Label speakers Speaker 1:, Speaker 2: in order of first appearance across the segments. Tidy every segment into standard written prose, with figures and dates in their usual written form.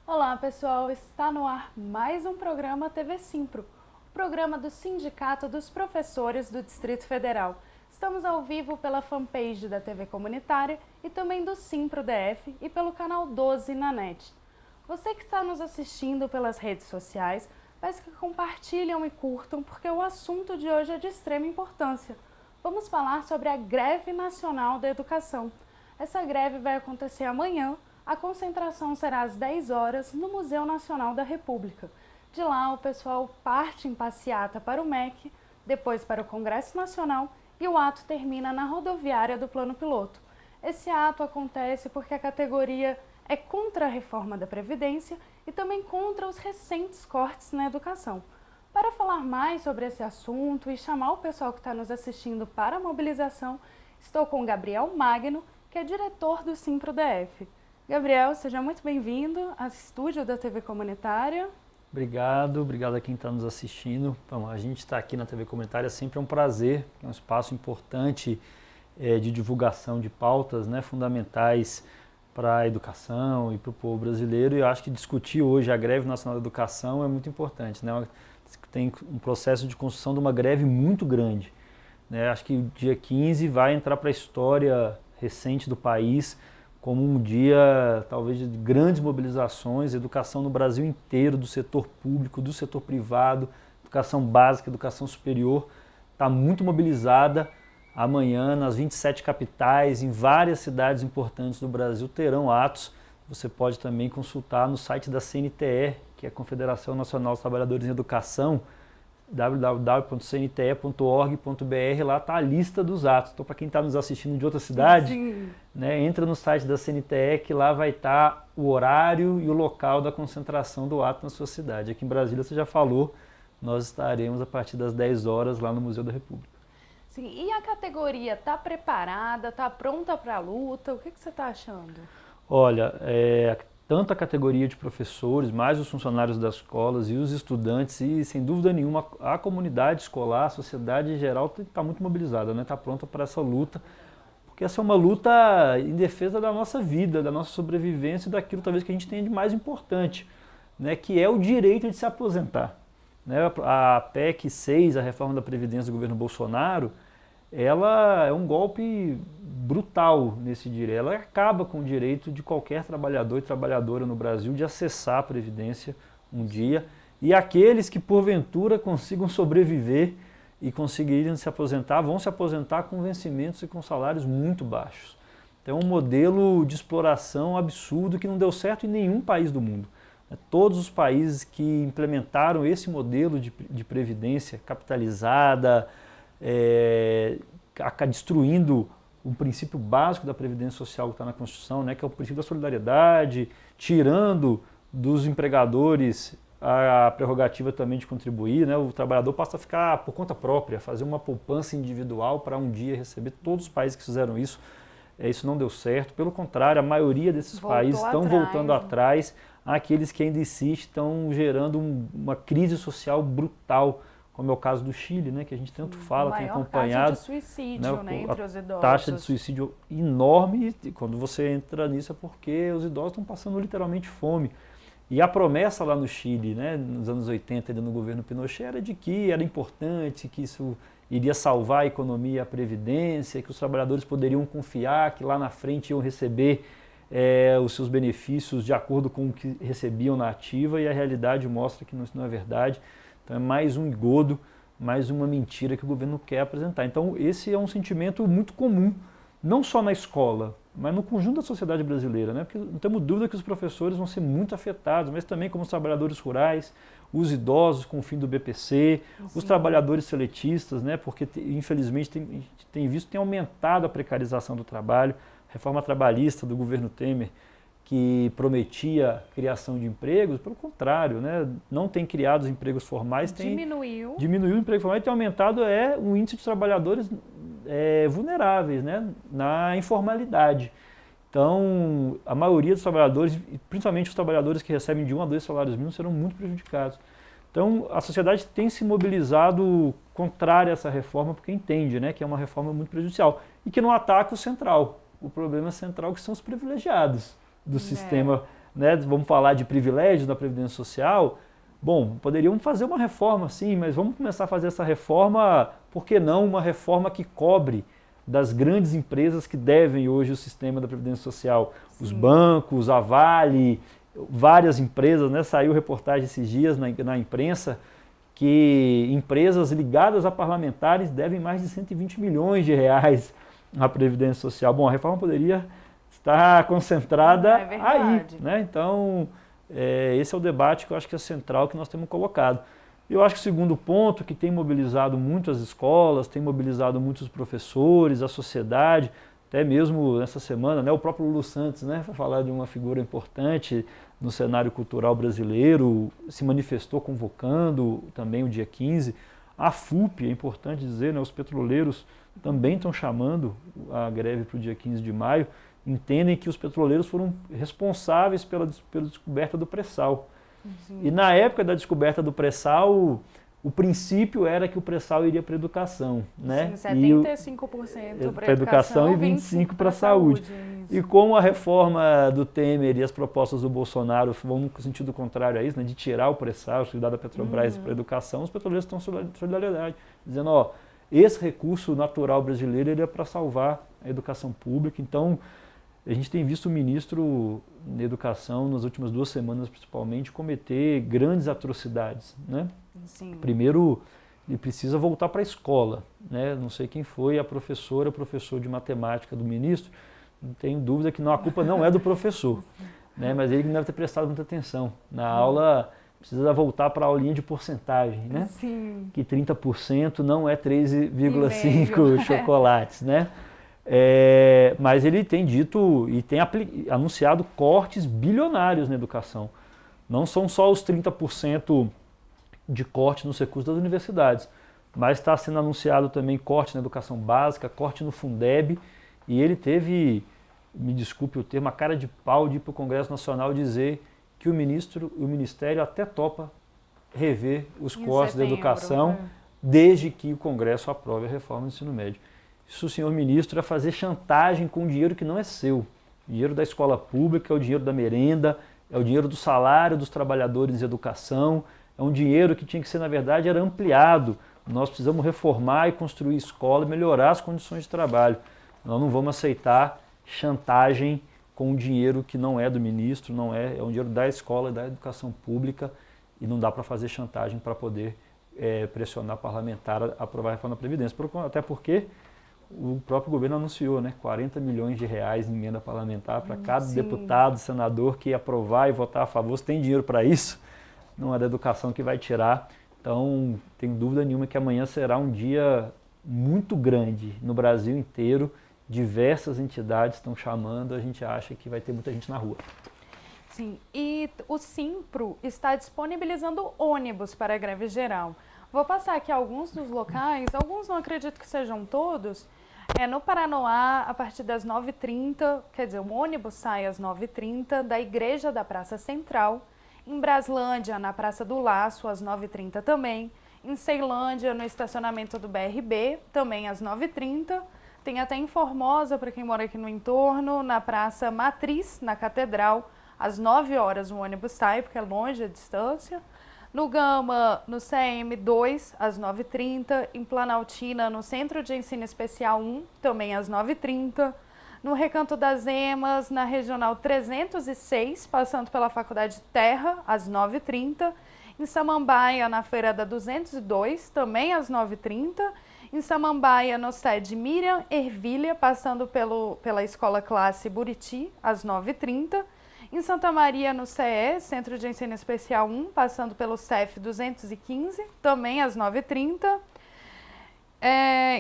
Speaker 1: Olá pessoal, está no ar mais um programa TV Simpro, o programa do Sindicato dos Professores do Distrito Federal. Estamos ao vivo pela fanpage da TV Comunitária e também do Simpro DF e pelo canal 12 na NET. Você que está nos assistindo pelas redes sociais, peço que compartilhem e curtam porque o assunto de hoje é de extrema importância. Vamos falar sobre a Greve Nacional da Educação. Essa greve vai acontecer amanhã. A concentração será às 10 horas no Museu Nacional da República. De lá, o pessoal parte em passeata para o MEC, depois para o Congresso Nacional e o ato termina na rodoviária do Plano Piloto. Esse ato acontece porque a categoria é contra a reforma da Previdência e também contra os recentes cortes na educação. Para falar mais sobre esse assunto e chamar o pessoal que está nos assistindo para a mobilização, estou com Gabriel Magno, que é diretor do Simpro DF. Gabriel, seja muito bem-vindo ao estúdio da TV Comunitária.
Speaker 2: Obrigado a quem está nos assistindo. Bom, a gente está aqui na TV Comunitária, sempre é um prazer, é um espaço importante de divulgação de pautas, né, fundamentais para a educação e para o povo brasileiro. E eu acho que discutir hoje a Greve Nacional da Educação é muito importante, né? Tem um processo de construção de uma greve muito grande, né? Acho que o dia 15 vai entrar para a história recente do país como um dia, talvez, de grandes mobilizações, educação no Brasil inteiro, do setor público, do setor privado, educação básica, educação superior, está muito mobilizada. Amanhã, nas 27 capitais, em várias cidades importantes do Brasil, terão atos. Você pode também consultar no site da CNTE, que é a Confederação Nacional dos Trabalhadores em Educação, www.cnte.org.br, lá está a lista dos atos. Então, para quem está nos assistindo de outra cidade, né, entra no site da CNTE, que lá vai estar o horário e o local da concentração do ato na sua cidade. Aqui em Brasília, você já falou, nós estaremos a partir das 10 horas lá no Museu da República.
Speaker 1: Sim, e a categoria está preparada, está pronta para a luta? O que você está achando?
Speaker 2: Olha, tanto a categoria de professores, mais os funcionários das escolas e os estudantes e, sem dúvida nenhuma, a comunidade escolar, a sociedade em geral está muito mobilizada, né? Está pronta para essa luta, porque essa é uma luta em defesa da nossa vida, da nossa sobrevivência e daquilo talvez que a gente tenha de mais importante, né? Que é o direito de se aposentar, né? A PEC 6, a reforma da Previdência do governo Bolsonaro, ela é um golpe brutal nesse direito. Ela acaba com o direito de qualquer trabalhador e trabalhadora no Brasil de acessar a Previdência um dia, e aqueles que porventura consigam sobreviver e conseguirem se aposentar, vão se aposentar com vencimentos e com salários muito baixos. Então é um modelo de exploração absurdo que não deu certo em nenhum país do mundo. Todos os países que implementaram esse modelo de previdência capitalizada, destruindo o princípio básico da Previdência Social que está na Constituição, né, que é o princípio da solidariedade, tirando dos empregadores a prerrogativa também de contribuir, né, o trabalhador passa a ficar por conta própria, fazer uma poupança individual para um dia receber. Todos os países que fizeram isso, isso não deu certo. Pelo contrário, a maioria desses países estão voltando atrás. Aqueles que ainda insistem estão gerando uma crise social brutal, como é o caso do Chile, né, que a gente tanto fala, tem acompanhado.
Speaker 1: Taxa de suicídio, né, entre os idosos.
Speaker 2: Taxa de suicídio enorme, e quando você entra nisso é porque os idosos estão passando literalmente fome. E a promessa lá no Chile, né, nos anos 80, no governo Pinochet, era de que era importante, que isso iria salvar a economia e a previdência, que os trabalhadores poderiam confiar que lá na frente iam receber os seus benefícios de acordo com o que recebiam na ativa, e a realidade mostra que isso não é verdade. Então é mais um engodo, mais uma mentira que o governo quer apresentar. Então esse é um sentimento muito comum, não só na escola, mas no conjunto da sociedade brasileira, né? Porque não temos dúvida que os professores vão ser muito afetados, mas também como os trabalhadores rurais, os idosos com o fim do BPC, os trabalhadores seletistas, né? Porque infelizmente tem visto que tem aumentado a precarização do trabalho. A reforma trabalhista do governo Temer, que prometia criação de empregos, pelo contrário, né, não tem criado os empregos formais, diminuiu o emprego formal e tem aumentado o índice de trabalhadores vulneráveis, né, na informalidade. Então, a maioria dos trabalhadores, principalmente os trabalhadores que recebem de 1 a 2 salários mínimos, serão muito prejudicados. Então, a sociedade tem se mobilizado contrária a essa reforma, porque entende, né, que é uma reforma muito prejudicial e que não ataca o central. O problema central que são os privilegiados do sistema né, vamos falar de privilégios da Previdência Social, bom, poderíamos fazer uma reforma sim, mas vamos começar a fazer essa reforma, por que não uma reforma que cobre das grandes empresas que devem hoje o sistema da Previdência Social, sim. Os bancos, a Vale, várias empresas, né, saiu reportagem esses dias na imprensa, que empresas ligadas a parlamentares devem mais de 120 milhões de reais à Previdência Social. Bom, a reforma poderia estar concentrada aí, né? Então, esse é o debate que eu acho que é central que nós temos colocado. Eu acho que o segundo ponto, que tem mobilizado muito as escolas, tem mobilizado muitos professores, a sociedade, até mesmo nessa semana, né, o próprio Lulu Santos, né, para falar de uma figura importante no cenário cultural brasileiro, se manifestou convocando também o dia 15. A FUP, é importante dizer, né, os petroleiros também estão chamando a greve para o dia 15 de maio, entendem que os petroleiros foram responsáveis pela descoberta do pré-sal. Sim. E na época da descoberta do pré-sal, o princípio era que o pré-sal iria para a educação, né?
Speaker 1: Sim, 75% para a educação
Speaker 2: e 25% para a saúde. E como a reforma do Temer e as propostas do Bolsonaro vão no sentido contrário a isso, né, de tirar o pré-sal, cuidar da Petrobras para a educação, os petroleiros estão em solidariedade, dizendo, ó, esse recurso natural brasileiro ele é para salvar a educação pública. Então, a gente tem visto o ministro da Educação, nas últimas 2 semanas principalmente, cometer grandes atrocidades, né?
Speaker 1: Sim.
Speaker 2: Primeiro, ele precisa voltar para a escola, né? Não sei quem foi a professora, o professor de matemática do ministro, não tenho dúvida que a culpa não é do professor, né? Mas ele não deve ter prestado muita atenção. Na aula, precisa voltar para a aulinha de porcentagem, né?
Speaker 1: Sim.
Speaker 2: Que 30% não é 3,5 chocolates, né? Mas ele tem dito e tem anunciado cortes bilionários na educação. Não são só os 30% de corte nos recursos das universidades, mas está sendo anunciado também corte na educação básica, corte no Fundeb, e ele teve, me desculpe o termo, a cara de pau de ir para o Congresso Nacional dizer que o Ministério até topa rever os cortes da educação, desde que o Congresso aprove a reforma do ensino médio. Isso, senhor ministro, é fazer chantagem com dinheiro que não é seu. O dinheiro da escola pública, é o dinheiro da merenda, é o dinheiro do salário dos trabalhadores de educação, é um dinheiro que tinha que ser, na verdade, era ampliado. Nós precisamos reformar e construir escola e melhorar as condições de trabalho. Nós não vamos aceitar chantagem com um dinheiro que não é do ministro, é um dinheiro da escola e da educação pública, e não dá para fazer chantagem para poder pressionar parlamentar a aprovar a reforma da Previdência. Até porque o próprio governo anunciou, né, 40 milhões de reais em emenda parlamentar para cada deputado, senador que aprovar e votar a favor. Se tem dinheiro para isso, não é da educação que vai tirar. Então, tenho dúvida nenhuma que amanhã será um dia muito grande no Brasil inteiro. Diversas entidades estão chamando, a gente acha que vai ter muita gente na rua.
Speaker 1: Sim, e o Simpro está disponibilizando ônibus para a greve geral. Vou passar aqui alguns dos locais, alguns não acredito que sejam todos. No Paranoá, a partir das 9h30, quer dizer, o ônibus sai às 9h30 da Igreja da Praça Central. Em Braslândia, na Praça do Laço, às 9h30 também. Em Ceilândia, no estacionamento do BRB, também às 9h30. Tem até em Formosa, para quem mora aqui no entorno, na Praça Matriz, na Catedral, às 9 horas o ônibus sai, porque é longe a distância. No Gama, no CM2, às 9h30. Em Planaltina, no Centro de Ensino Especial 1, também às 9h30. No Recanto das Emas, na Regional 306, passando pela Faculdade Terra, às 9h30. Em Samambaia, na Feira da 202, também às 9h30. Em Samambaia, no sede Miriam Ervilha, passando pela Escola Classe Buriti, às 9h30. Em Santa Maria, no CE, Centro de Ensino Especial 1, passando pelo CEF 215, também às 9h30.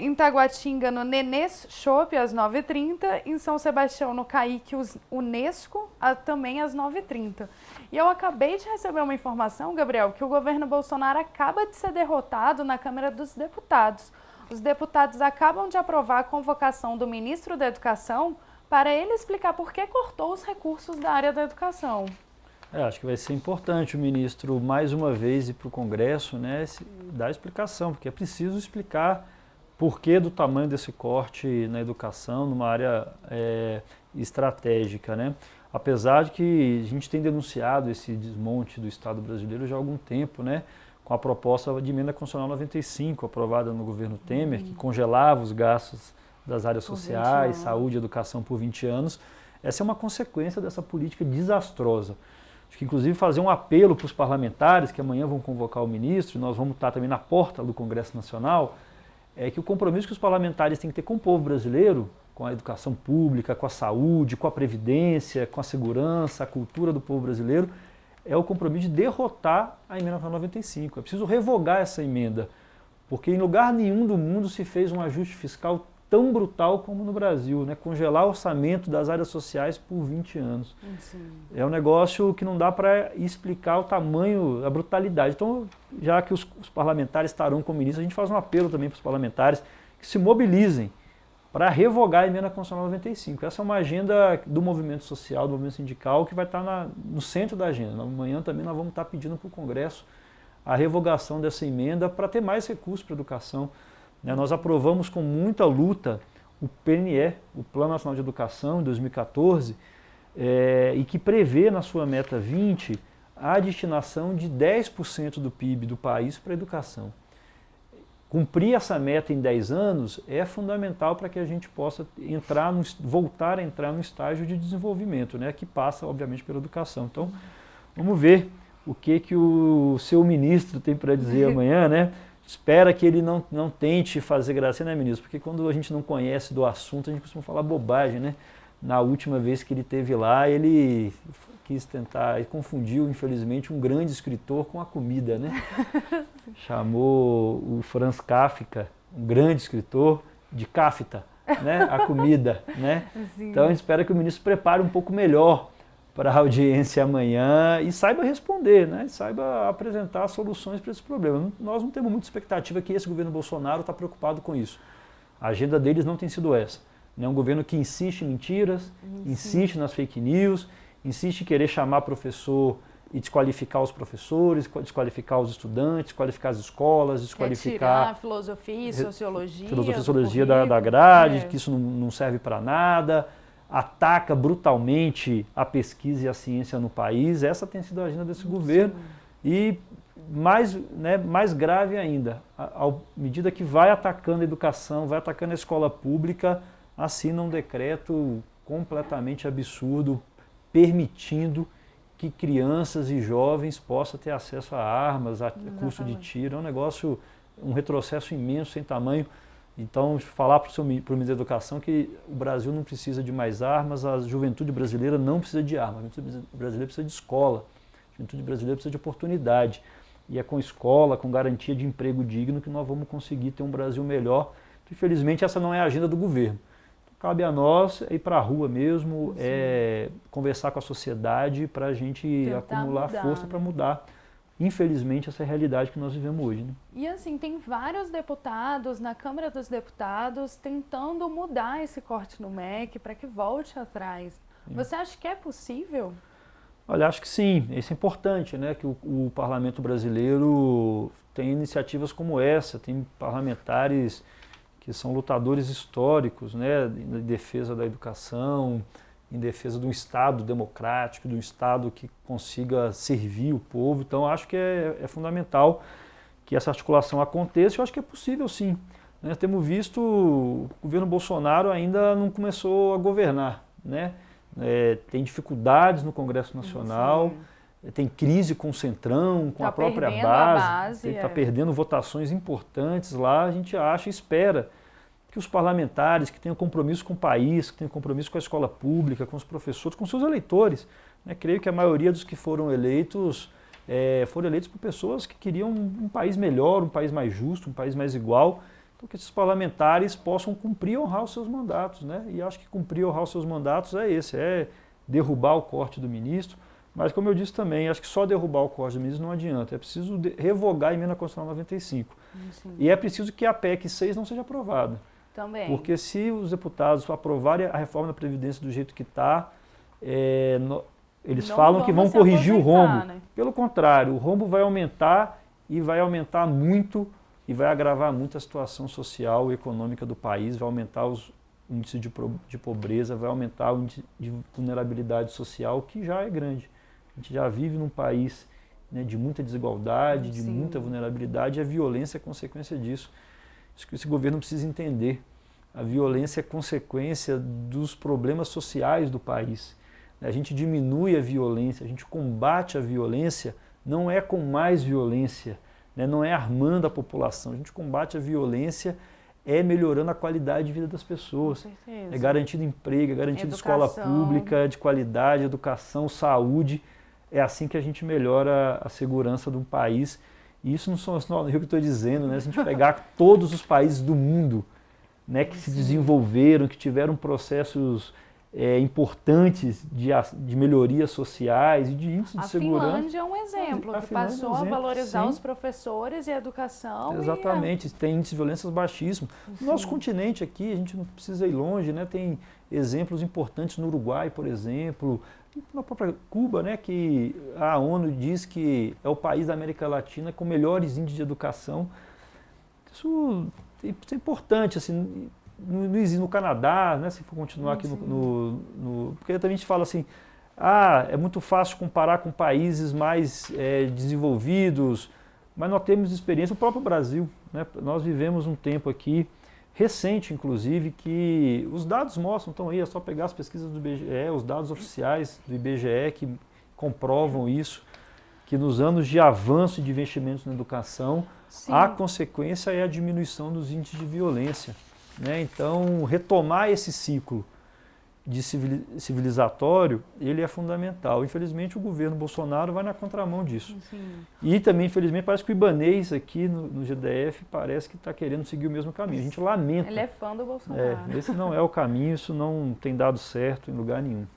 Speaker 1: Em Taguatinga, no Nenês Shop, às 9h30. Em São Sebastião, no CAIC Unesco, também às 9h30. E eu acabei de receber uma informação, Gabriel, que o governo Bolsonaro acaba de ser derrotado na Câmara dos Deputados. Os deputados acabam de aprovar a convocação do ministro da Educação para ele explicar por que cortou os recursos da área da educação.
Speaker 2: Acho que vai ser importante o ministro, mais uma vez, ir para o Congresso, né, dar explicação, porque é preciso explicar por que do tamanho desse corte na educação, numa área estratégica, né? apesar de que a gente tem denunciado esse desmonte do Estado brasileiro já há algum tempo, né? Com a proposta de emenda constitucional 95, aprovada no governo Temer, que congelava os gastos das áreas sociais, saúde e educação por 20 anos. Essa é uma consequência dessa política desastrosa. Acho que, inclusive, fazer um apelo para os parlamentares, que amanhã vão convocar o ministro, e nós vamos estar também na porta do Congresso Nacional, é que o compromisso que os parlamentares têm que ter com o povo brasileiro, com a educação pública, com a saúde, com a previdência, com a segurança, a cultura do povo brasileiro, é o compromisso de derrotar a emenda 95. É preciso revogar essa emenda, porque em lugar nenhum do mundo se fez um ajuste fiscal tão brutal como no Brasil, né? Congelar o orçamento das áreas sociais por 20 anos. Sim. É um negócio que não dá para explicar o tamanho, a brutalidade. Então, já que os parlamentares estarão com o ministro, a gente faz um apelo também para os parlamentares que se mobilizem para revogar a emenda constitucional 95. Essa é uma agenda do movimento social, do movimento sindical, que vai estar no centro da agenda. Amanhã também nós vamos estar pedindo para o Congresso a revogação dessa emenda para ter mais recursos para a educação. Nós aprovamos com muita luta o PNE, o Plano Nacional de Educação, em 2014, e que prevê na sua meta 20 a destinação de 10% do PIB do país para a educação. Cumprir essa meta em 10 anos é fundamental para que a gente possa voltar a entrar no estágio de desenvolvimento, né, que passa, obviamente, pela educação. Então, vamos ver o que o seu ministro tem para dizer amanhã, né? Espera que ele não tente fazer gracinha, né, ministro? Porque quando a gente não conhece do assunto, a gente costuma falar bobagem, né? Na última vez que ele esteve lá, ele quis tentar, ele confundiu, infelizmente, um grande escritor com a comida, né? Chamou o Franz Kafka, um grande escritor, de Kafta, né? A comida, né? Sim. Então, a gente espera que o ministro prepare um pouco melhor para a audiência amanhã e saiba responder, né? E saiba apresentar soluções para esse problema. Nós não temos muita expectativa que esse governo Bolsonaro está preocupado com isso. A agenda deles não tem sido essa. É um governo que insiste em mentiras, insiste nas fake news, insiste em querer chamar professor e desqualificar os professores, desqualificar os estudantes, desqualificar as escolas, desqualificar...
Speaker 1: Retirar filosofia e sociologia.
Speaker 2: Filosofia e sociologia da grade, que isso não serve para nada. Ataca brutalmente a pesquisa e a ciência no país. Essa tem sido a agenda desse governo. E mais grave ainda, à medida que vai atacando a educação, vai atacando a escola pública, assina um decreto completamente absurdo, permitindo que crianças e jovens possam ter acesso a armas, a custo de tiro. É um negócio, um retrocesso imenso, sem tamanho. Então, falar para o ministro da Educação que o Brasil não precisa de mais armas, a juventude brasileira não precisa de armas, a juventude brasileira precisa de escola, a juventude brasileira precisa de oportunidade. E é com escola, com garantia de emprego digno que nós vamos conseguir ter um Brasil melhor. Infelizmente, essa não é a agenda do governo. Cabe a nós ir para a rua mesmo, conversar com a sociedade para a gente acumular força para mudar. Infelizmente, essa é a realidade que nós vivemos hoje. Né?
Speaker 1: E assim, tem vários deputados na Câmara dos Deputados tentando mudar esse corte no MEC para que volte atrás. Sim. Você acha que é possível?
Speaker 2: Olha, acho que sim. Isso é importante, né? Que o parlamento brasileiro tem iniciativas como essa, tem parlamentares que são lutadores históricos, né? Em defesa da educação, em defesa de um Estado democrático, de um Estado que consiga servir o povo. Então, acho que é fundamental que essa articulação aconteça e eu acho que é possível sim. Né? Temos visto o governo Bolsonaro ainda não começou a governar, né? Tem dificuldades no Congresso Nacional, tem crise com o Centrão, com a própria base, está perdendo votações importantes lá. A gente acha e espera que os parlamentares que tenham compromisso com o país, que tenham compromisso com a escola pública, com os professores, com seus eleitores, né? Creio que a maioria dos que foram eleitos por pessoas que queriam um país melhor, um país mais justo, um país mais igual. Então que esses parlamentares possam cumprir e honrar os seus mandatos, né? E acho que cumprir e honrar os seus mandatos é derrubar o corte do ministro, mas como eu disse também, acho que só derrubar o corte do ministro não adianta, é preciso revogar a emenda constitucional 95. Sim. E é preciso que a PEC 6 não seja aprovada.
Speaker 1: Também.
Speaker 2: Porque se os deputados aprovarem a reforma da Previdência do jeito que está, eles falam que vão corrigir o rombo. Né? Pelo contrário, o rombo vai aumentar e vai aumentar muito e vai agravar muito a situação social e econômica do país, vai aumentar índice de pobreza, vai aumentar o índice de vulnerabilidade social, que já é grande. A gente já vive num país, né, de muita desigualdade, de muita vulnerabilidade, e a violência é consequência disso. Isso que esse governo precisa entender. A violência é consequência dos problemas sociais do país. A gente diminui a violência, a gente combate a violência, não é com mais violência, né, não é armando a população. A gente combate a violência melhorando a qualidade de vida das pessoas.
Speaker 1: Com certeza.
Speaker 2: É garantindo emprego, é garantindo escola pública de qualidade, educação, saúde. É assim que a gente melhora a segurança de um país. E isso não sou eu que estou dizendo, né? Se a gente pegar todos os países do mundo, né, que se desenvolveram, que tiveram processos importantes de melhorias sociais e de índice de segurança.
Speaker 1: A Finlândia é um exemplo, que passou a valorizar os professores e a educação.
Speaker 2: Exatamente, tem índice de violências baixíssimos. No nosso continente aqui, a gente não precisa ir longe, né? Tem exemplos importantes no Uruguai, por exemplo, na própria Cuba, né, que a ONU diz que é o país da América Latina com melhores índices de educação. Isso é importante, assim, no Canadá, né, se for continuar aqui porque também a gente fala assim, é muito fácil comparar com países mais desenvolvidos, mas nós temos experiência, o próprio Brasil, né, nós vivemos um tempo aqui, recente inclusive, que os dados mostram, então aí é só pegar as pesquisas do IBGE, os dados oficiais do IBGE que comprovam isso, que nos anos de avanço de investimentos na educação, a consequência é a diminuição dos índices de violência. Né? Então, retomar esse ciclo de civilizatório, ele é fundamental. Infelizmente, o governo Bolsonaro vai na contramão disso. E também, infelizmente, parece que o Ibanez aqui no GDF parece que está querendo seguir o mesmo caminho. A gente lamenta.
Speaker 1: Ele é fã do Bolsonaro.
Speaker 2: Esse não é o caminho, isso não tem dado certo em lugar nenhum.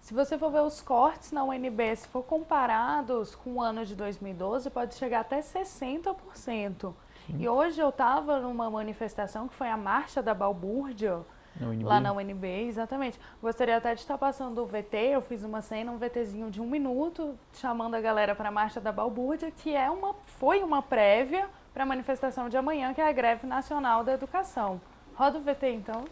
Speaker 1: Se você for ver os cortes na UNB, se for comparados com o ano de 2012, pode chegar até 60%. E hoje eu estava numa manifestação que foi a Marcha da Balbúrdia, lá na UNB, exatamente. Gostaria até de estar passando o VT, eu fiz uma cena, um VTzinho de 1 minuto, chamando a galera para a Marcha da Balbúrdia, que foi uma prévia para a manifestação de amanhã, que é a Greve Nacional da Educação. Roda o VT, então.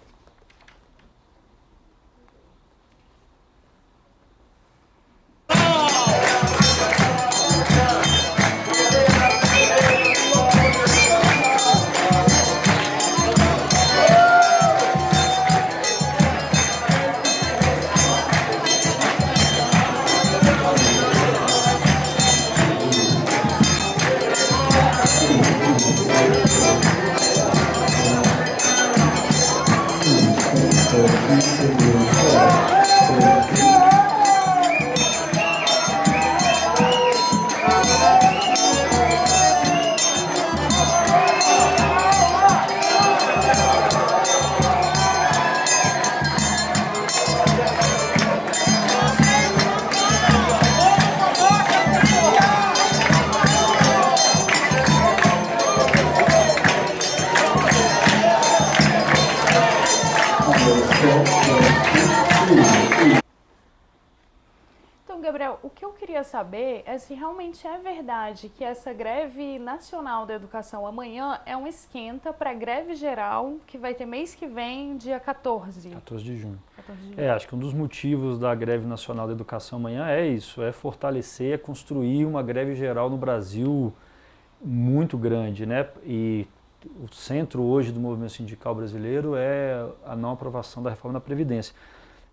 Speaker 1: Então, Gabriel, o que eu queria saber é se realmente é verdade que essa greve nacional da educação amanhã é um esquenta para a greve geral que vai ter mês que vem, dia 14.
Speaker 2: 14 de junho. Acho que um dos motivos da greve nacional da educação amanhã é isso, é fortalecer, é construir uma greve geral no Brasil muito grande, né? E o centro hoje do movimento sindical brasileiro é a não aprovação da reforma da Previdência.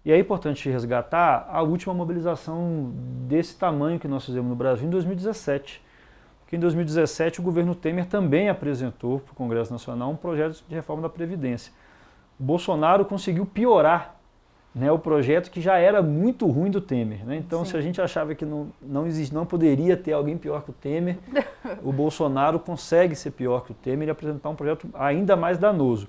Speaker 2: E é importante resgatar a última mobilização desse tamanho que nós fizemos no Brasil em 2017. Porque em 2017 o governo Temer também apresentou para o Congresso Nacional um projeto de reforma da Previdência. O Bolsonaro conseguiu piorar, né, o projeto que já era muito ruim do Temer. Né? Então, se a gente achava que não poderia ter alguém pior que o Temer, o Bolsonaro consegue ser pior que o Temer e apresentar um projeto ainda mais danoso.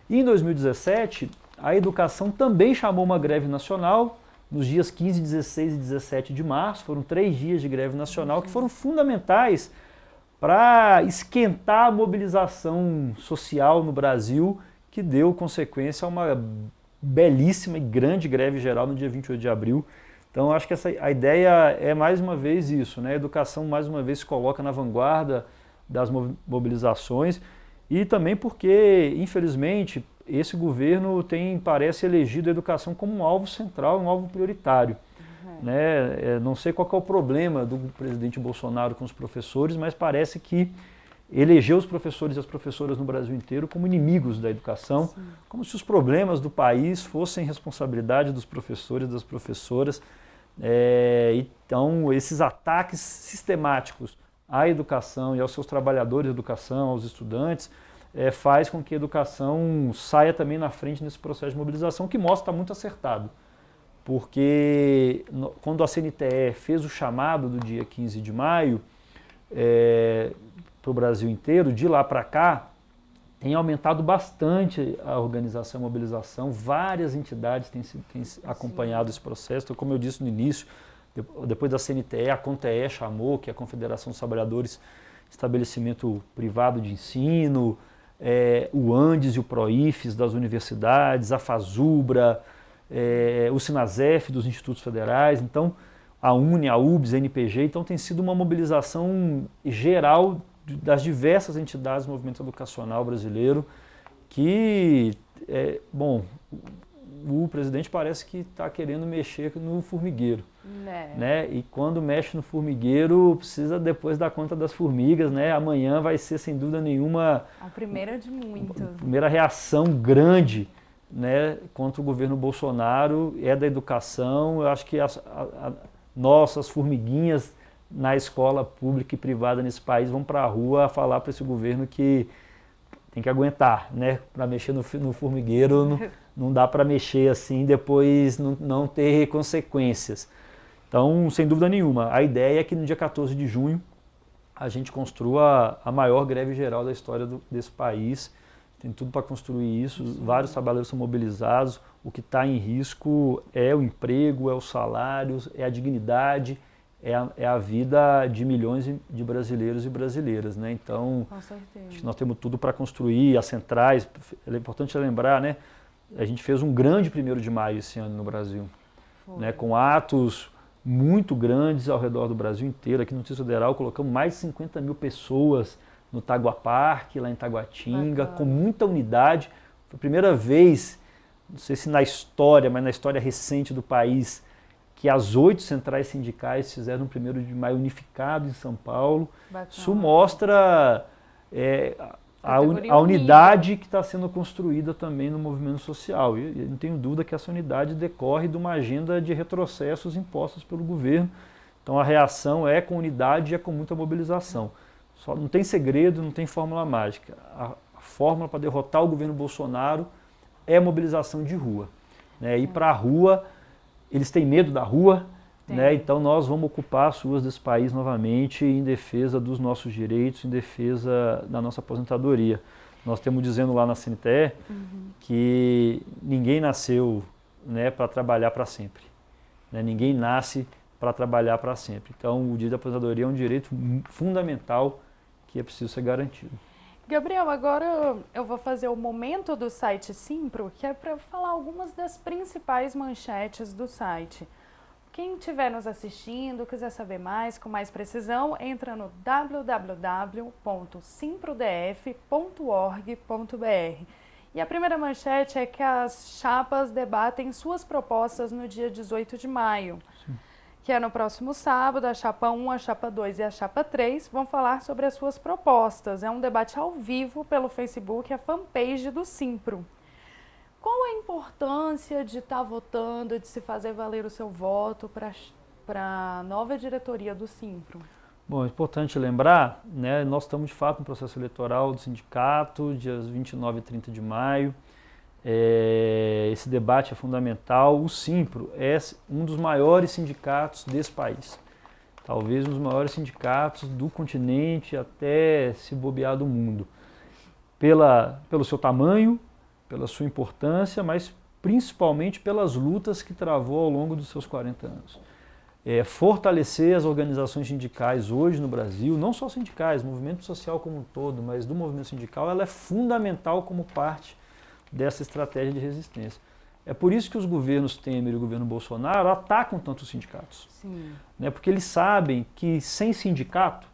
Speaker 2: E em 2017, a educação também chamou uma greve nacional, nos dias 15, 16 e 17 de março, foram 3 dias de greve nacional que foram fundamentais para esquentar a mobilização social no Brasil, que deu consequência a uma belíssima e grande greve geral no dia 28 de abril. Então, acho que a ideia é mais uma vez isso, né? A educação mais uma vez se coloca na vanguarda das mobilizações e também porque, infelizmente, esse governo parece elegido a educação como um alvo central, um alvo prioritário. Né? Não sei qual que é o problema do presidente Bolsonaro com os professores, mas parece que elegeu os professores e as professoras no Brasil inteiro como inimigos da educação, sim, como se os problemas do país fossem responsabilidade dos professores e das professoras. Então, esses ataques sistemáticos à educação e aos seus trabalhadores de educação, aos estudantes, faz com que a educação saia também na frente nesse processo de mobilização, que mostra que está muito acertado. Porque quando a CNTE fez o chamado do dia 15 de maio, para o Brasil inteiro, de lá para cá, tem aumentado bastante a organização e a mobilização. Várias entidades têm acompanhado esse processo. Então, como eu disse no início, depois da CNTE, a CONTE chamou, que é a Confederação dos Trabalhadores Estabelecimento Privado de Ensino, o ANDES e o PROIFES das universidades, a FASUBRA, o SINASEF dos institutos federais, então a UNE, a UBS, a NPG. Então tem sido uma mobilização geral das diversas entidades do movimento educacional brasileiro que, o presidente parece que está querendo mexer no formigueiro. Né? E quando mexe no formigueiro, precisa depois dar conta das formigas. Né? Amanhã vai ser, sem dúvida nenhuma,
Speaker 1: a primeira de muito.
Speaker 2: A primeira reação grande, né, contra o governo Bolsonaro, da educação. Eu acho que nossas formiguinhas na escola pública e privada nesse país vão para a rua falar para esse governo que tem que aguentar, né? Para mexer no formigueiro não dá para mexer assim depois não ter consequências. Então, sem dúvida nenhuma, a ideia é que no dia 14 de junho a gente construa a maior greve geral da história desse país. Tem tudo para construir isso, vários trabalhadores são mobilizados. O que está em risco é o emprego, é os salários, é a dignidade, é a vida de milhões de brasileiros e brasileiras. Né? Então, acho que nós temos tudo para construir, as centrais. É importante lembrar, né? A gente fez um grande 1º de maio esse ano no Brasil, né? Com atos muito grandes ao redor do Brasil inteiro. Aqui no Distrito Federal colocamos mais de 50 mil pessoas no Tagua Parque, lá em Taguatinga, com muita unidade. Foi a primeira vez, não sei se na história, mas na história recente do país, que as 8 centrais sindicais fizeram um 1º de maio unificado em São Paulo. Bacana. Isso mostra a unidade que está sendo construída também no movimento social. E não tenho dúvida que essa unidade decorre de uma agenda de retrocessos impostos pelo governo. Então a reação é com unidade e é com muita mobilização. Só não tem segredo, não tem fórmula mágica. A fórmula para derrotar o governo Bolsonaro é a mobilização de rua. Né? Ir para a rua, eles têm medo da rua, né? Então nós vamos ocupar as ruas desse país novamente em defesa dos nossos direitos, em defesa da nossa aposentadoria. Nós temos dizendo lá na CNTE que ninguém nasceu, né, para trabalhar para sempre. Né? Ninguém nasce para trabalhar para sempre. Então o direito da aposentadoria é um direito fundamental que é preciso ser garantido.
Speaker 1: Gabriel, agora eu vou fazer o momento do site Simpro, que é para falar algumas das principais manchetes do site. Quem estiver nos assistindo, quiser saber mais, com mais precisão, entra no www.simprodf.org.br. E a primeira manchete é que as chapas debatem suas propostas no dia 18 de maio. Sim. Que é no próximo sábado. A chapa 1, a chapa 2 e a chapa 3 vão falar sobre as suas propostas. É um debate ao vivo pelo Facebook, a fanpage do Simpro. Qual a importância de estar votando, de se fazer valer o seu voto para a nova diretoria do Simpro?
Speaker 2: Bom, é importante lembrar, né, nós estamos de fato no processo eleitoral do sindicato, dias 29 e 30 de maio. Esse debate é fundamental. O Simpro é um dos maiores sindicatos desse país. Talvez um dos maiores sindicatos do continente, até se bobear do mundo. Pelo seu tamanho, pela sua importância, mas principalmente pelas lutas que travou ao longo dos seus 40 anos. Fortalecer as organizações sindicais hoje no Brasil, não só sindicais, movimento social como um todo, mas do movimento sindical, ela é fundamental como parte dessa estratégia de resistência. É por isso que os governos Temer e o governo Bolsonaro atacam tanto os sindicatos.
Speaker 1: Sim.
Speaker 2: Né? Porque eles sabem que sem sindicato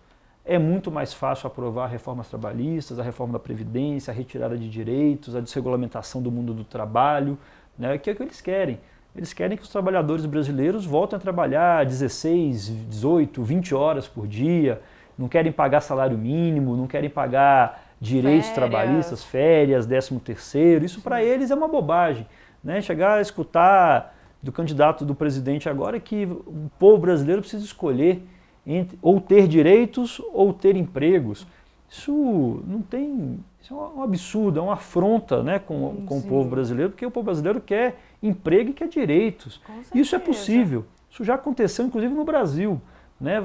Speaker 2: é muito mais fácil aprovar reformas trabalhistas, a reforma da Previdência, a retirada de direitos, a desregulamentação do mundo do trabalho, né? Que é o que eles querem. Eles querem que os trabalhadores brasileiros voltem a trabalhar 16, 18, 20 horas por dia, não querem pagar salário mínimo, não querem pagar direitos trabalhistas, férias, 13º, isso para eles é uma bobagem. Né? Chegar a escutar do candidato do presidente agora que o povo brasileiro precisa escolher entre, ou ter direitos ou ter empregos. Isso não tem, isso é um absurdo, é uma afronta, né, com o povo brasileiro, porque o povo brasileiro quer emprego e quer direitos. Isso é possível, isso já aconteceu inclusive no Brasil. Né?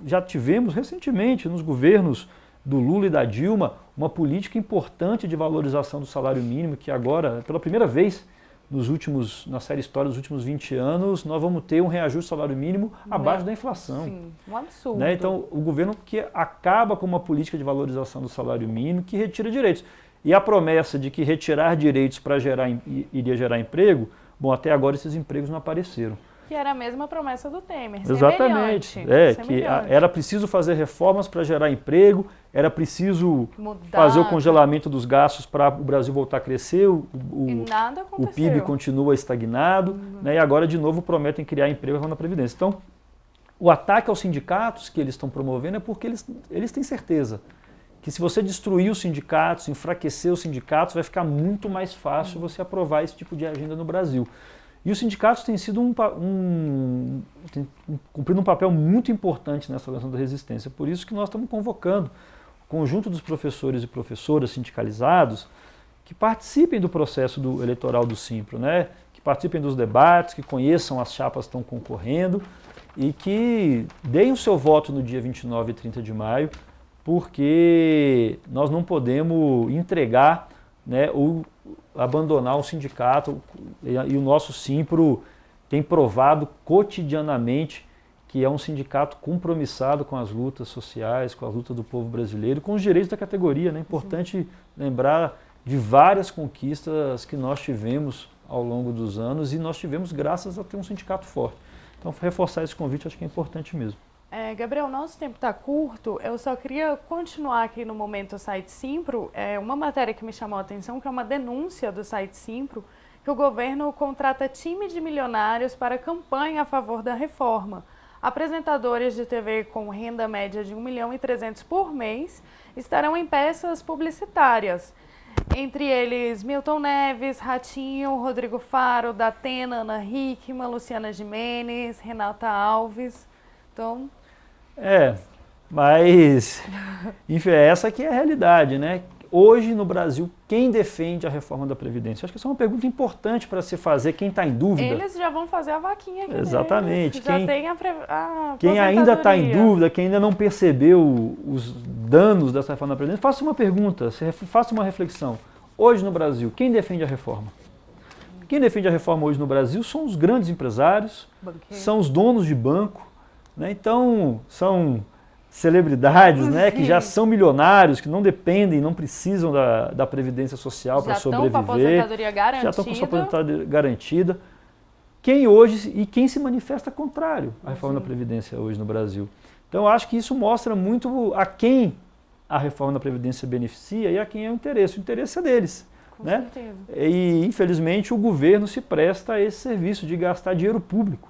Speaker 2: Já tivemos recentemente nos governos do Lula e da Dilma uma política importante de valorização do salário mínimo, que agora, pela primeira vez na série história dos últimos 20 anos, nós vamos ter um reajuste do salário mínimo abaixo da inflação.
Speaker 1: Sim, um absurdo.
Speaker 2: Né? Então, o governo que acaba com uma política de valorização do salário mínimo que retira direitos. E a promessa de que retirar direitos iria gerar emprego, bom, até agora esses empregos não apareceram.
Speaker 1: Que era a mesma promessa do Temer.
Speaker 2: Exatamente. Que era preciso fazer reformas para gerar emprego, era preciso fazer o congelamento dos gastos para o Brasil voltar a crescer,
Speaker 1: e nada aconteceu.
Speaker 2: O PIB continua estagnado, né, e agora de novo prometem criar emprego na Previdência. Então, o ataque aos sindicatos que eles estão promovendo é porque eles têm certeza que se você destruir os sindicatos, enfraquecer os sindicatos, vai ficar muito mais fácil você aprovar esse tipo de agenda no Brasil. E os sindicatos têm sido cumprindo um papel muito importante nessa questão da resistência. Por isso que nós estamos convocando o conjunto dos professores e professoras sindicalizados que participem do processo eleitoral do Simpro, né? Que participem dos debates, que conheçam as chapas que estão concorrendo e que deem o seu voto no dia 29 e 30 de maio, porque nós não podemos entregar, né, abandonar o sindicato, e o nosso Simpro tem provado cotidianamente que é um sindicato compromissado com as lutas sociais, com a luta do povo brasileiro, com os direitos da categoria. É importante lembrar de várias conquistas que nós tivemos ao longo dos anos, e nós tivemos graças a ter um sindicato forte. Então, reforçar esse convite acho que é importante mesmo.
Speaker 1: Gabriel, nosso tempo está curto, eu só queria continuar aqui no momento do site Simpro, uma matéria que me chamou a atenção, que é uma denúncia do site Simpro, que o governo contrata time de milionários para campanha a favor da reforma. Apresentadores de TV com renda média de 1.300.000 por mês estarão em peças publicitárias, entre eles Milton Neves, Ratinho, Rodrigo Faro, Datena, Ana Hickman, Luciana Gimenez, Renata Alves. Então...
Speaker 2: mas enfim, essa que é a realidade, né? Hoje no Brasil, quem defende a reforma da Previdência? Acho que essa é uma pergunta importante para se fazer, quem está em dúvida.
Speaker 1: Eles já vão fazer a vaquinha aqui.
Speaker 2: Exatamente.
Speaker 1: Já tem
Speaker 2: quem ainda está em dúvida, quem ainda não percebeu os danos dessa reforma da Previdência, faça uma pergunta, faça uma reflexão. Hoje no Brasil, quem defende a reforma? Quem defende a reforma hoje no Brasil são os grandes empresários, são os donos de banco, né? Então, são celebridades, né, que já são milionários, que não dependem, não precisam da Previdência Social para sobreviver. Já estão com a aposentadoria garantida. Quem se manifesta contrário à reforma da Previdência hoje no Brasil. Então, eu acho que isso mostra muito a quem a reforma da Previdência beneficia e a quem é o interesse. O interesse é deles.
Speaker 1: Com
Speaker 2: né?
Speaker 1: certeza.
Speaker 2: E, infelizmente, o governo se presta a esse serviço de gastar dinheiro público.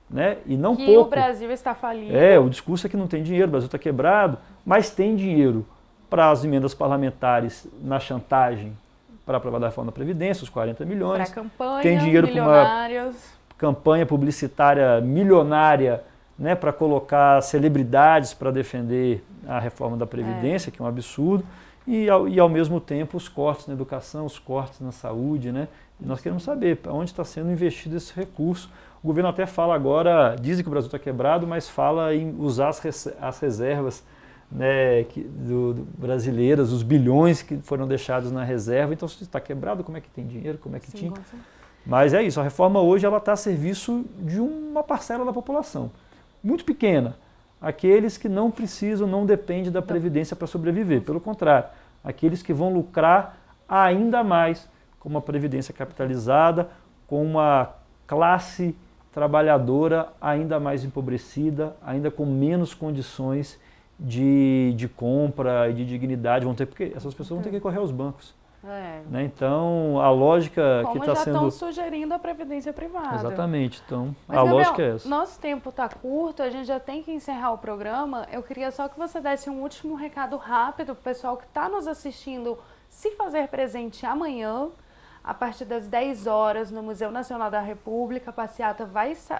Speaker 2: Né? E não
Speaker 1: que
Speaker 2: pouco.
Speaker 1: O Brasil está falido.
Speaker 2: O discurso é que não tem dinheiro, o Brasil está quebrado, mas tem dinheiro para as emendas parlamentares na chantagem para aprovar a reforma da Previdência, os 40 milhões.
Speaker 1: Para campanha,
Speaker 2: tem dinheiro para uma campanha publicitária milionária, né, para colocar celebridades para defender a reforma da Previdência, que é um absurdo, e ao mesmo tempo os cortes na educação, os cortes na saúde. Né? E nós queremos saber onde está sendo investido esse recurso. O governo até fala agora, dizem que o Brasil está quebrado, mas fala em usar as reservas, né, brasileiras, os bilhões que foram deixados na reserva. Então, se está quebrado, como é que tem dinheiro? Como é que tinha? Mas é isso, a reforma hoje está a serviço de uma parcela da população, muito pequena. Aqueles que não precisam, não dependem da Previdência para sobreviver. Pelo contrário, aqueles que vão lucrar ainda mais com uma Previdência capitalizada, com uma classe trabalhadora ainda mais empobrecida, ainda com menos condições de compra e de dignidade, porque essas pessoas vão ter que recorrer aos bancos. Né? Então, a lógica que está sendo...
Speaker 1: Como já estão sugerindo a previdência privada.
Speaker 2: Exatamente. Então,
Speaker 1: mas,
Speaker 2: a
Speaker 1: Gabriel,
Speaker 2: lógica é essa.
Speaker 1: Nosso tempo está curto, a gente já tem que encerrar o programa. Eu queria só que você desse um último recado rápido para o pessoal que está nos assistindo se fazer presente amanhã, a partir das 10 horas, no Museu Nacional da República. A passeata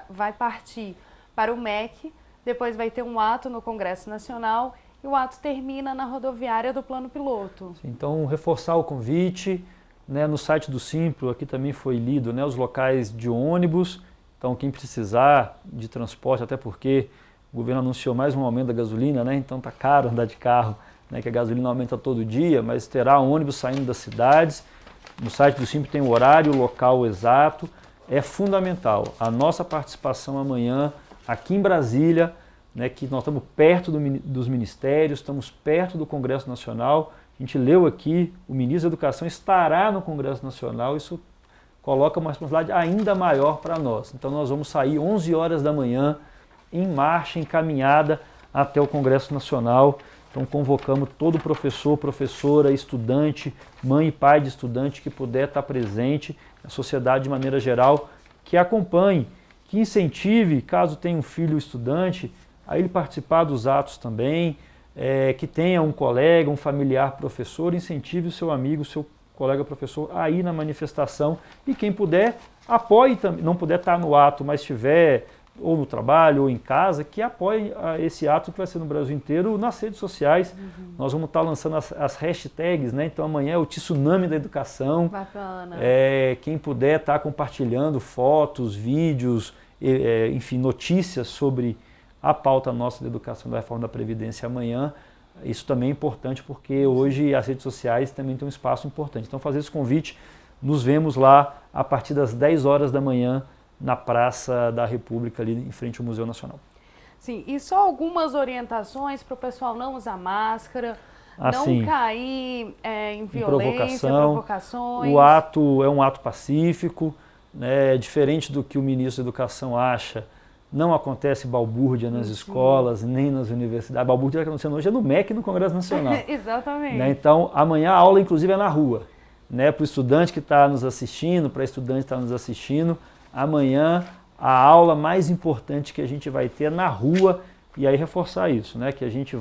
Speaker 1: vai partir para o MEC, depois vai ter um ato no Congresso Nacional e o ato termina na rodoviária do Plano Piloto.
Speaker 2: Então, reforçar o convite, né, no site do Simpro, aqui também foi lido, né, os locais de ônibus. Então, quem precisar de transporte, até porque o governo anunciou mais um aumento da gasolina, né, então está caro andar de carro, né, que a gasolina aumenta todo dia, mas terá ônibus saindo das cidades. No site do Simpro tem o horário, o local exato. É fundamental a nossa participação amanhã aqui em Brasília, né, que nós estamos perto dos ministérios, estamos perto do Congresso Nacional. A gente leu aqui, o ministro da Educação estará no Congresso Nacional, isso coloca uma responsabilidade ainda maior para nós. Então nós vamos sair 11 horas da manhã, em marcha, em caminhada até o Congresso Nacional. Então convocamos todo professor, professora, estudante, mãe e pai de estudante que puder estar presente, a sociedade de maneira geral, que acompanhe, que incentive, caso tenha um filho estudante, a ele participar dos atos também, que tenha um colega, um familiar professor, incentive o seu amigo, o seu colega professor a ir na manifestação e quem puder, apoie também, não puder estar no ato, mas estiver ou no trabalho ou em casa, que apoie esse ato que vai ser no Brasil inteiro nas redes sociais. Nós vamos estar lançando as hashtags, né? Então amanhã é o Tsunami da Educação.
Speaker 1: Bacana.
Speaker 2: Quem puder estar compartilhando fotos, vídeos, enfim, notícias sobre a pauta nossa da educação da reforma da Previdência amanhã. Isso também é importante porque hoje as redes sociais também têm um espaço importante. Então fazer esse convite, nos vemos lá a partir das 10 horas da manhã na Praça da República, ali em frente ao Museu Nacional.
Speaker 1: Sim, e só algumas orientações para o pessoal não usar máscara, não cair em violência, provocações.
Speaker 2: O ato é um ato pacífico, né, diferente do que o ministro da Educação acha. Não acontece balbúrdia nas escolas, nem nas universidades. A balbúrdia que está acontecendo hoje é no MEC e no Congresso Nacional.
Speaker 1: Exatamente.
Speaker 2: Né? Então, amanhã a aula, inclusive, é na rua. Né? Para o estudante que está nos assistindo, para a estudante que está nos assistindo, amanhã a aula mais importante que a gente vai ter é na rua. E aí reforçar isso, né? Que a gente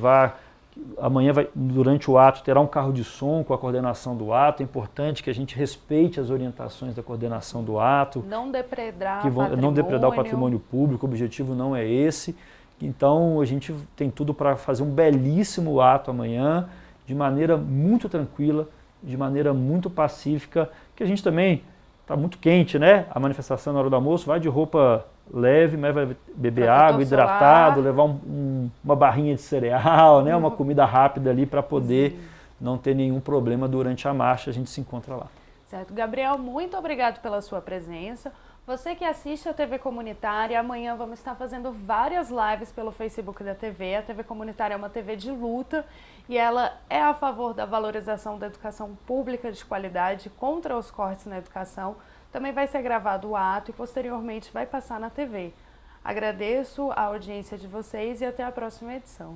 Speaker 2: amanhã, durante o ato, terá um carro de som com a coordenação do ato. É importante que a gente respeite as orientações da coordenação do ato.
Speaker 1: Não depredar
Speaker 2: o patrimônio público, o objetivo não é esse. Então a gente tem tudo para fazer um belíssimo ato amanhã, de maneira muito tranquila, de maneira muito pacífica, que a gente também está muito quente, né? A manifestação na hora do almoço vai de roupa leve, mas vai beber água, hidratado, levar uma barrinha de cereal, né? Uma comida rápida ali para poder não ter nenhum problema durante a marcha, a gente se encontra lá.
Speaker 1: Certo. Gabriel, muito obrigado pela sua presença. Você que assiste a TV Comunitária, amanhã vamos estar fazendo várias lives pelo Facebook da TV. A TV Comunitária é uma TV de luta e ela é a favor da valorização da educação pública de qualidade, contra os cortes na educação. Também vai ser gravado o ato e posteriormente vai passar na TV. Agradeço a audiência de vocês e até a próxima edição.